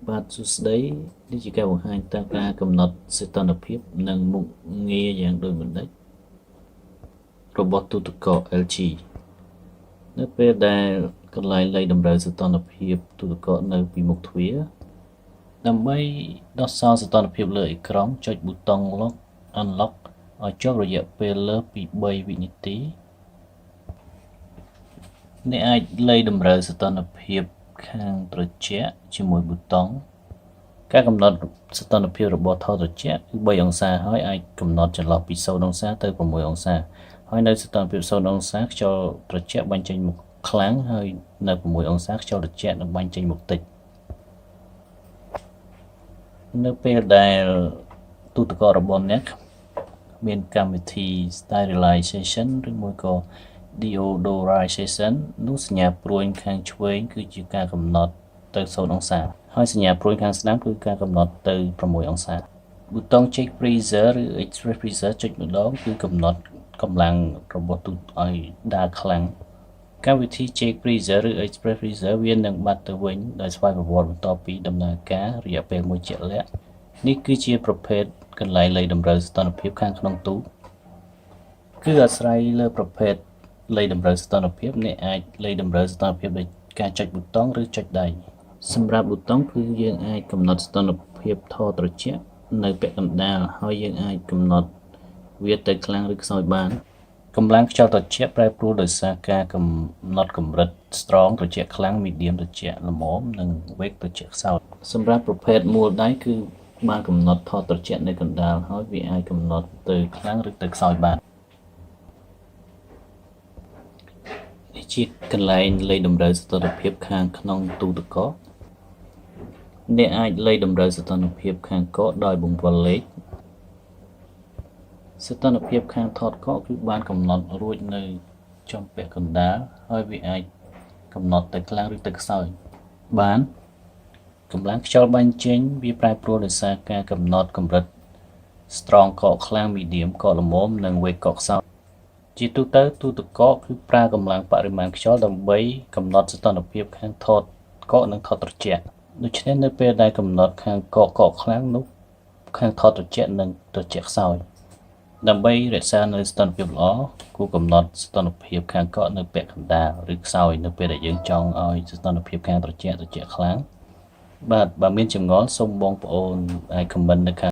បាទសួស្តីនេះជាការបង្ហាញតាមការកំណត់សីតុណ្ហភាពនិងមុខងារយ៉ាងដូចបន្តិចរបស់ទូទឹកកក LG នៅពេលដែលកន្លែងលេខតម្រូវសីតុណ្ហភាពទូទឹកកកនៅពីមុខទ្វារដើម្បីដោះសោសីតុណ្ហភាពលើអេក្រង់ចុចប៊ូតុង Unlock ឲ្យជាប់រយៈពេលលើសពី3វិនាទីអ្នកអាចលេខតម្រូវសីតុណ្ហភាពខាងត្រជាក់ជាមួយប៊ូតុងការកំណត់សីតុណ្ហភាពរបស់ថតត្រជាក់គឺ3អង្សាហើយអាចកំណត់ចន្លោះពី0អង្សាទៅ6អង្សាហើយនៅសីតុណ្ហភាព0អង្សាខ្យល់ត្រជាក់បាញ់ចេញមុខខ្លាំងហើយនៅ6អង្សាខ្យល់ត្រជាក់នឹងបាញ់ចេញមុខតិចនៅពេលដែលទូទឹកកករបស់អ្នកមានកម្មវិធី sterilization ឬមួយក៏ deodorization នោះសញ្ញាព្រួញខាងឆ្វេងគឺជាការកំណត់ទៅ0អង្សាហើយសញ្ញាព្រួយខាងស្ដាំគឺការកំណត់ទៅ6អង្សាប៊ូតុង check freezer ឬ express freezer ចុចម្ដងគឺកំណត់កម្លាំងរបស់ទូឲ្យដើរខ្លាំងកម្មវិធី check freezer ឬ express freezer វានឹងបាត់ទៅវិញដោយស្វ័យប្រវត្តិបន្ទាប់ពីដំណើរការរយៈពេលមួយជាក់លាក់នេះគឺជាប្រភេទកន្លែងលេខតម្រូវសីតុណ្ហភាពខាងក្នុងទូគឺអាស្រ័យលើប្រភេទលេខតម្រូវសីតុណ្ហភាពអ្នកអាចលេខតម្រូវសីតុណ្ហភាពដោយការចុចប៊ូតុងឬចុចដៃសម្រាប់ប៊ូតុងគឺយើងអាចកំណត់សីតុណ្ហភាពថតត្រជាក់នៅពាក់កណ្ដាលហើយយើងអាចកំណត់វាទៅខ្លាំងឬខ្សោយបានកម្លាំងខ្យល់ត្រជាក់ប្រែប្រួលដោយសារការកំណត់កម្រិត strong ត្រជាក់ខ្លាំង medium ត្រជាក់ល្មមនិង weak ត្រជាក់ខ្សោយសម្រាប់ប្រភេទមួលដៃគឺបានកំណត់ថតត្រជាក់នៅកណ្ដាលហើយវាអាចកំណត់ទៅខ្លាំងឬទៅខ្សោយបាននេះជាកន្លែងលេខតម្រូវសីតុណ្ហភាពខាងក្នុងទូទឹកកកអ្នកអាចលេខតម្រូវសីតុណ្ហភាពខាងកកដោយបង្វិលលេខសីតុណ្ហភាពខាងថតកកគឺបានកំណត់រួចនៅចំពាក់កណ្ដាលហើយវាអាចកំណត់ទៅខ្លាំងឬទៅខ្សោយបានកម្លាំងខ្យល់បាញ់ចេញវាប្រែប្រួលដោយសារការកំណត់កម្រិត strong កកខ្លាំង medium កកល្មមនិង weak កកខ្សោយជាទូទៅទូទឹកកកគឺប្រើកម្លាំងបរិមាណខ្យល់ដើម្បីកំណត់សីតុណ្ហភាពខាងថតកកនិងថតត្រជាក់ដូច្នេះនៅពេលដែលកំណត់ខាងកកខ្លាំងនោះខាងថតត្រជាក់និងត្រជាក់ខ្សោយដើម្បីរក្សានៅសីតុណ្ហភាពល្អគួរកំណត់សីតុណ្ហភាពខាងកកនៅពាក់កណ្ដាលឬខ្សោយនៅពេលដែលយើងចង់ឲ្យសីតុណ្ហភាពខាងត្រជាក់ខ្លាំងបាទបើមានចម្ងល់សូមបងប្អូនអាចខមមិននៅខាង